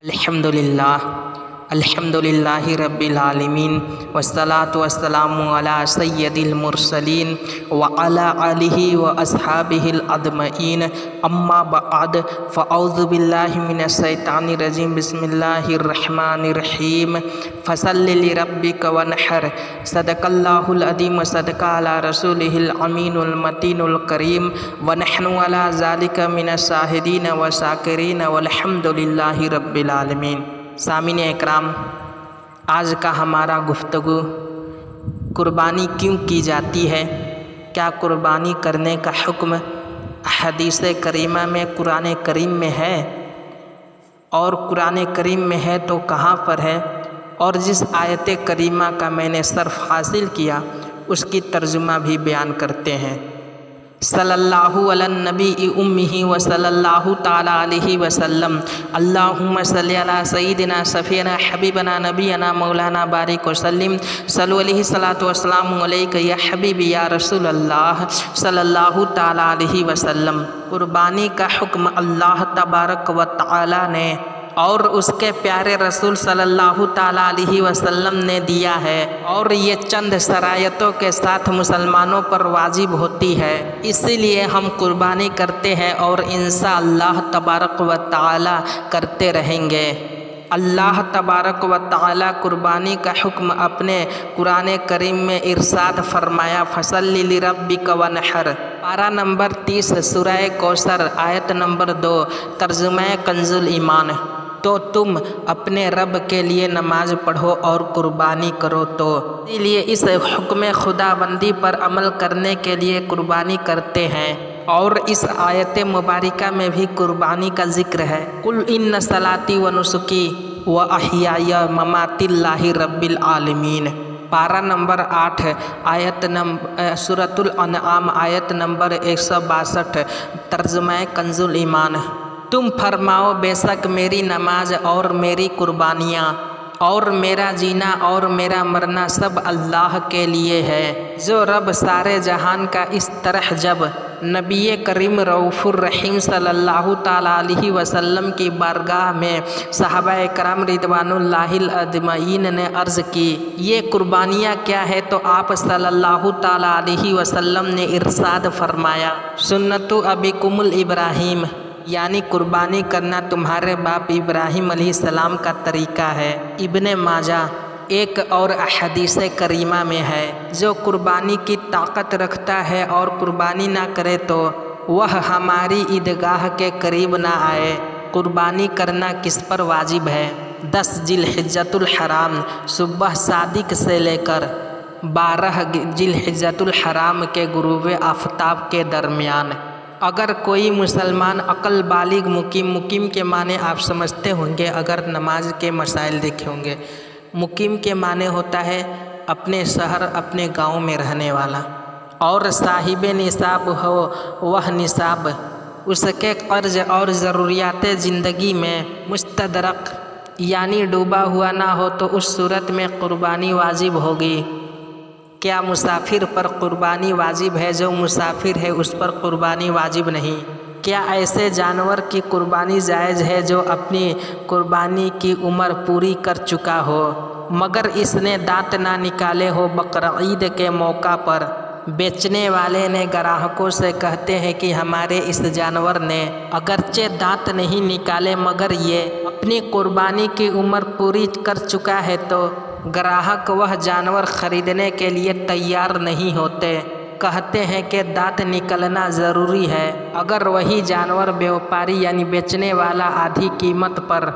अल्हम्दुलिल्लाह अल्हम्दुलिल्लाहि रब्बिल आलमीन वस्सलातु वस्सलामु अला सय्यदिल मुरसलीन व अला आलिहि व अस्हाबिहिल अजमईन अम्मा बअद फ़अऊज़ु बिल्लाहि मिनश शैतानिर रजीम बिस्मिल्लाहिर रहमानिर रहीम फसल्लि लिरब्बिक वनहर सदक़ल्लाहुल अज़ीम व सदक़ा अला रसूलिहिल अमीनुल मतीनुल करीम व नहनु अला ज़ालिका मिनश शाहिदीन व शाकिरीन वल्हम्दुलिल्लाहि रब्बिल आलमीन। सामीन इकराम, आज का हमारा गुफ्तगू कुर्बानी क्यों की जाती है, क्या कुर्बानी करने का हुक्म हदीस करीमा में कुरान करीम में है, और कुरान करीम में है तो कहाँ पर है, और जिस आयत करीमा का मैंने सर्फ हासिल किया उसकी तर्जुमा भी बयान करते हैं। सल्लल्लाहु अलन नबी उम्मिही व सल्लल्लाहु ताला अलैहि वसल्लम अल्लाहुम्मा सल्लि अला सय्यिदिना सफ़ीना हबीबना नबीना मौलाना बारिक वसल्लिम सल्लु अलैहि सलातु वस्सलामु अलैका या हबीबी या रसूल अल्लाह सल्लल्लाहु ताला अलैहि वसल्लम। कुर्बानी का हुक्म अल्लाह तबारक व तआला ने और उसके प्यारे रसूल सल्लल्लाहु ताला अलैहि वसल्लम ने दिया है, और ये चंद शरायतों के साथ मुसलमानों पर वाजिब होती है। इसीलिए हम कुर्बानी करते हैं और इंशाअल्लाह तबारक व तआला करते रहेंगे। अल्लाह तबारक व तआला कुर्बानी का हुक्म अपने कुरान करीम में इरशाद फरमाया, फसल्लि लिरब्बिक वनहर, पारा नंबर 30 सूरह कौसर आयत नंबर 2, तर्जुमा कंजुल ईमान। तो तुम अपने रब के लिए नमाज पढ़ो और कुर्बानी करो। तो इसीलिए इस हुक्म खुदाबंदी पर अमल करने के लिए कुर्बानी करते हैं, और इस आयत मुबारिका में भी कुर्बानी का जिक्र है। कुल इन्न सलाती व नुसुकी व अहियाया ममातिल्लाहि रब्बिल आलमीन, पारा नंबर 8 आयत नंबर सूरतुल अनआम आयत नंबर 162, तर्जुमा कंजुल ईमान। तुम फरमाओ, बेशक मेरी नमाज और मेरी कुर्बानियाँ और मेरा जीना और मेरा मरना सब अल्लाह के लिए है, जो रब सारे जहान का। इस तरह जब नबी करीम रऊफ़ुर रहीम सल्लल्लाहु ताला अलैहि वसल्लम की बारगाह में सहाबा कराम रिदवानुल्लाहिल अजमईन ने अर्ज़ की, ये कुर्बानियाँ क्या है, तो आप सल्लल्लाहु ताला अलैहि वसल्लम ने इरशाद फरमाया, सुन्नतु अबीकुमुल इब्राहीम, यानी कुर्बानी करना तुम्हारे बाप इब्राहिम अलैहिस्सलाम का तरीका है। इब्ने माजा एक और हदीस करीमा में है, जो कुर्बानी की ताकत रखता है और कुर्बानी ना करे तो वह हमारी ईदगाह के करीब ना आए। कुर्बानी करना किस पर वाजिब है? 10 जिलहिज्जतुल हराम सुबह सादिक से लेकर 12 जिलहिज्जतुल हराम के गुरूब आफ्ताब के दरमियान। अगर कोई मुसलमान अक़ल बालिग मुकीम के माने आप समझते होंगे, अगर नमाज के मसाइल देखे होंगे, मुकीम के माने होता है अपने शहर अपने गांव में रहने वाला, और साहिब निसाब हो वह निसाब उसके कर्ज और ज़रूरियात ज़िंदगी में मुस्तदरक यानी डूबा हुआ ना हो, तो उस सूरत में कुर्बानी वाजिब होगी। क्या मुसाफिर पर कुर्बानी वाजिब है? जो मुसाफिर है उस पर कुर्बानी वाजिब नहीं। क्या ऐसे जानवर की कुर्बानी जायज़ है जो अपनी कुर्बानी की उम्र पूरी कर चुका हो मगर इसने दांत ना निकाले हो? बकरीद के मौका पर बेचने वाले ने ग्राहकों से कहते हैं कि हमारे इस जानवर ने अगरचे दांत नहीं निकाले मगर ये अपनी कुर्बानी की उम्र पूरी कर चुका है, तो ग्राहक वह जानवर ख़रीदने के लिए तैयार नहीं होते, कहते हैं कि दांत निकलना ज़रूरी है। अगर वही जानवर व्यापारी यानी बेचने वाला आधी कीमत पर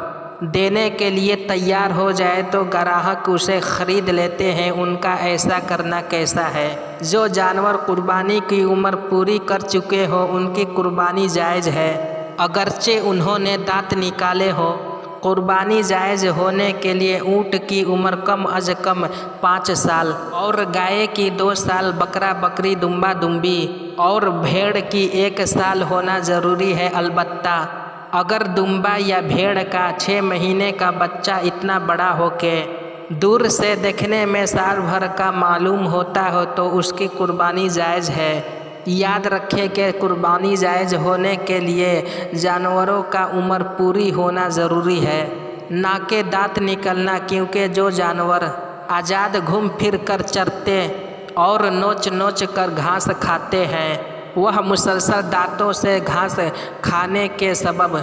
देने के लिए तैयार हो जाए तो ग्राहक उसे ख़रीद लेते हैं। उनका ऐसा करना कैसा है? जो जानवर कुर्बानी की उम्र पूरी कर चुके हो उनकी कुर्बानी जायज़ है, अगरचे उन्होंने दांत निकाले हो। कुर्बानी जायज़ होने के लिए ऊँट की उम्र कम अज़ कम 5 साल और गाय की 2 साल, बकरा बकरी दुम्बा दुम्बी और भेड़ की 1 साल होना ज़रूरी है। अलबत्ता अगर दुम्बा या भेड़ का 6 महीने का बच्चा इतना बड़ा हो के दूर से देखने में साल भर का मालूम होता हो तो उसकी कुर्बानी जायज़ है। याद रखें कि कुर्बानी जायज़ होने के लिए जानवरों का उम्र पूरी होना ज़रूरी है। ना के दांत निकलना, क्योंकि जो जानवर आज़ाद घूम फिर कर चरते और नोच नोच कर घास खाते हैं, वह मुसलसल दांतों से घास खाने के सबब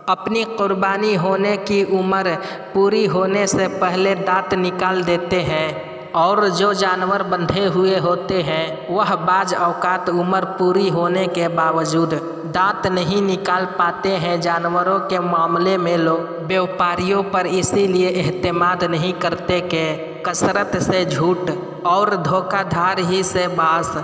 अपनी कुर्बानी होने की उम्र पूरी होने से पहले दांत निकाल देते हैं। और जो जानवर बंधे हुए होते हैं वह बाज़ औकात उम्र पूरी होने के बावजूद दांत नहीं निकाल पाते हैं। जानवरों के मामले में लोग व्यापारियों पर इसीलिए एहतमाद नहीं करते कि कसरत से झूठ और धोखाधड़ी ही से बास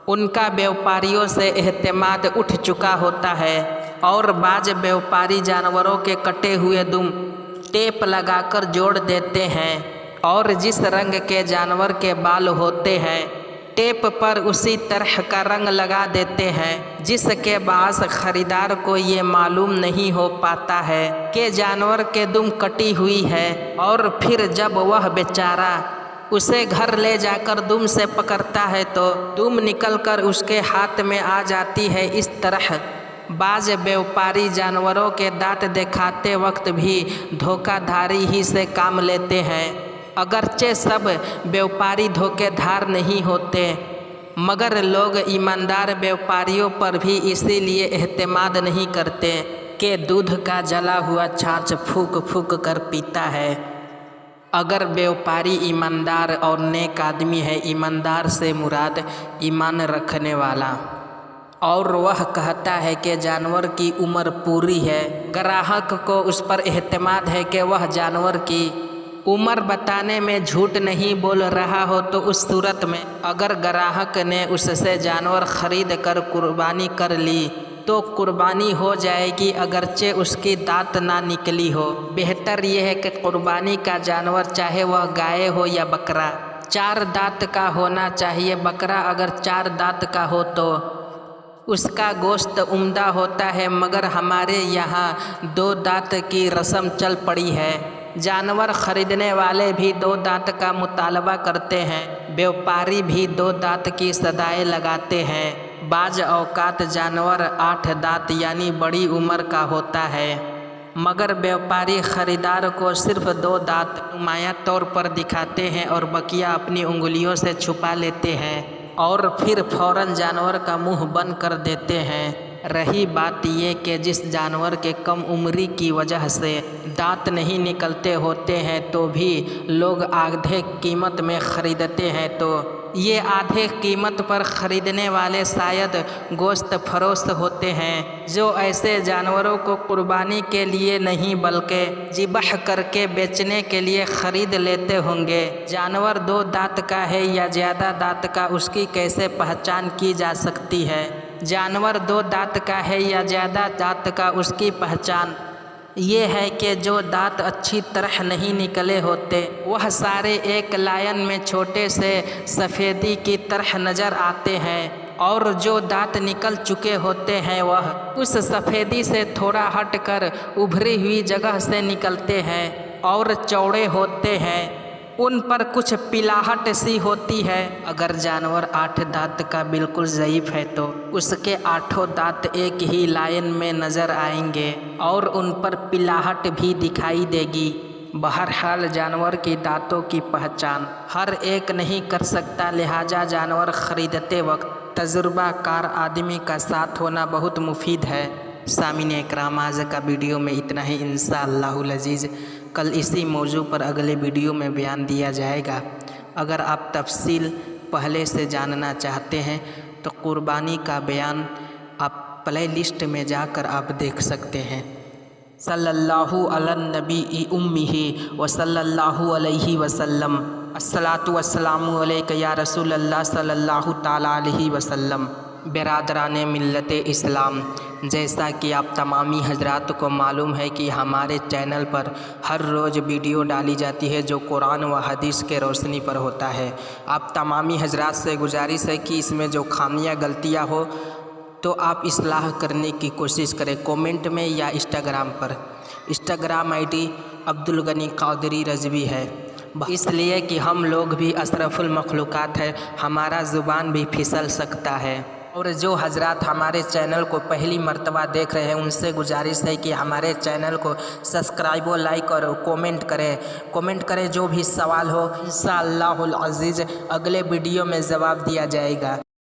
उनका व्यापारियों से एहतमाद उठ चुका होता है। और बाज़ व्यापारी जानवरों के कटे हुए दुम टेप लगाकर जोड़ देते हैं और जिस रंग के जानवर के बाल होते हैं टेप पर उसी तरह का रंग लगा देते हैं, जिसके बास खरीदार को ये मालूम नहीं हो पाता है कि जानवर के दुम कटी हुई है। और फिर जब वह बेचारा उसे घर ले जाकर दुम से पकड़ता है तो दुम निकलकर उसके हाथ में आ जाती है। इस तरह बाज़ व्यापारी जानवरों के दांत दिखाते वक्त भी धोखाधड़ी ही से काम लेते हैं। अगरचे सब व्यापारी धोखेधार नहीं होते, मगर लोग ईमानदार व्यापारियों पर भी इसीलिए एहतमाद नहीं करते कि दूध का जला हुआ छाछ फूंक फूंक कर पीता है। अगर व्यापारी ईमानदार और नेक आदमी है, ईमानदार से मुराद ईमान रखने वाला, और वह कहता है कि जानवर की उम्र पूरी है, ग्राहक को उस पर एहतमाद है कि वह जानवर की उम्र बताने में झूठ नहीं बोल रहा हो, तो उस सूरत में अगर ग्राहक ने उससे जानवर खरीद कर कुर्बानी कर ली तो कुर्बानी हो जाएगी, अगरचे उसकी दांत ना निकली हो। बेहतर यह है कि कुर्बानी का जानवर चाहे वह गाय हो या बकरा 4 दांत का होना चाहिए। बकरा अगर 4 दांत का हो तो उसका गोश्त उम्दा होता है, मगर हमारे यहाँ 2 दांत की रस्म चल पड़ी है। जानवर खरीदने वाले भी 2 दांत का मुतालबा करते हैं, व्यापारी भी 2 दांत की सदाएं लगाते हैं। बाज़ औकात जानवर 8 दांत यानी बड़ी उम्र का होता है, मगर व्यापारी खरीदार को सिर्फ 2 दांत नुमाया तौर पर दिखाते हैं और बकिया अपनी उंगलियों से छुपा लेते हैं और फिर फ़ौरन जानवर का मुंह बंद कर देते हैं। रही बात ये कि जिस जानवर के कम उम्री की वजह से दांत नहीं निकलते होते हैं तो भी लोग आधे कीमत में ख़रीदते हैं, तो ये आधे कीमत पर ख़रीदने वाले शायद गोश्त फरोश होते हैं, जो ऐसे जानवरों को कुर्बानी के लिए नहीं बल्कि ज़िबह करके बेचने के लिए ख़रीद लेते होंगे। जानवर 2 दांत का है या ज़्यादा दांत का, उसकी कैसे पहचान की जा सकती है? जानवर 2 दांत का है या ज़्यादा दांत का, उसकी पहचान ये है कि जो दांत अच्छी तरह नहीं निकले होते वह सारे एक लाइन में छोटे से सफ़ेदी की तरह नज़र आते हैं, और जो दांत निकल चुके होते हैं वह उस सफ़ेदी से थोड़ा हटकर उभरी हुई जगह से निकलते हैं और चौड़े होते हैं, उन पर कुछ पिलाहट सी होती है। अगर जानवर 8 दांत का बिल्कुल ज़ईफ़ है तो उसके 8 दांत एक ही लाइन में नज़र आएंगे और उन पर पिलाहट भी दिखाई देगी। बहरहाल जानवर की दांतों की पहचान हर एक नहीं कर सकता, लिहाजा जानवर ख़रीदते वक्त तजुर्बाकार आदमी का साथ होना बहुत मुफीद है। सामीन इकराम, आज का वीडियो में इतना ही। इंशाअल्लाहुल अज़ीज़ कल इसी मौजू पर अगले वीडियो में बयान दिया जाएगा। अगर आप तफसील पहले से जानना चाहते हैं तो कुर्बानी का बयान आप प्ले लिस्ट में जाकर आप देख सकते हैं। सल्लल्लाहु अलन नबी उम्मिही व सल्लल्लाहु अलैहि वसल्लम। अस्सलातु वस्सलामु अलैका या रसूल अल्लाह सल्लल्लाहु ताला अलैहि वसल्लम। बिरादरान मिल्लत इस्लाम, जैसा कि आप तमामी हजरात को मालूम है कि हमारे चैनल पर हर रोज़ वीडियो डाली जाती है जो कुरान व हदीस के रोशनी पर होता है। आप तमामी हजरात से गुजारिश है कि इसमें जो खामियां गलतियां हो तो आप इस्लाह करने की कोशिश करें कमेंट में या इंस्टाग्राम पर। इंस्टाग्राम आईडी अब्दुल गनी कादरी रज़वी है, इसलिए कि हम लोग भी अशरफुल मखलूक़ात है, हमारा ज़ुबान भी फिसल सकता है। और जो हजरात हमारे चैनल को पहली मर्तबा देख रहे हैं उनसे गुजारिश है कि हमारे चैनल को सब्सक्राइब और लाइक और कमेंट करें। जो भी सवाल हो इंशाअल्लाहुल अज़ीज़ अगले वीडियो में जवाब दिया जाएगा।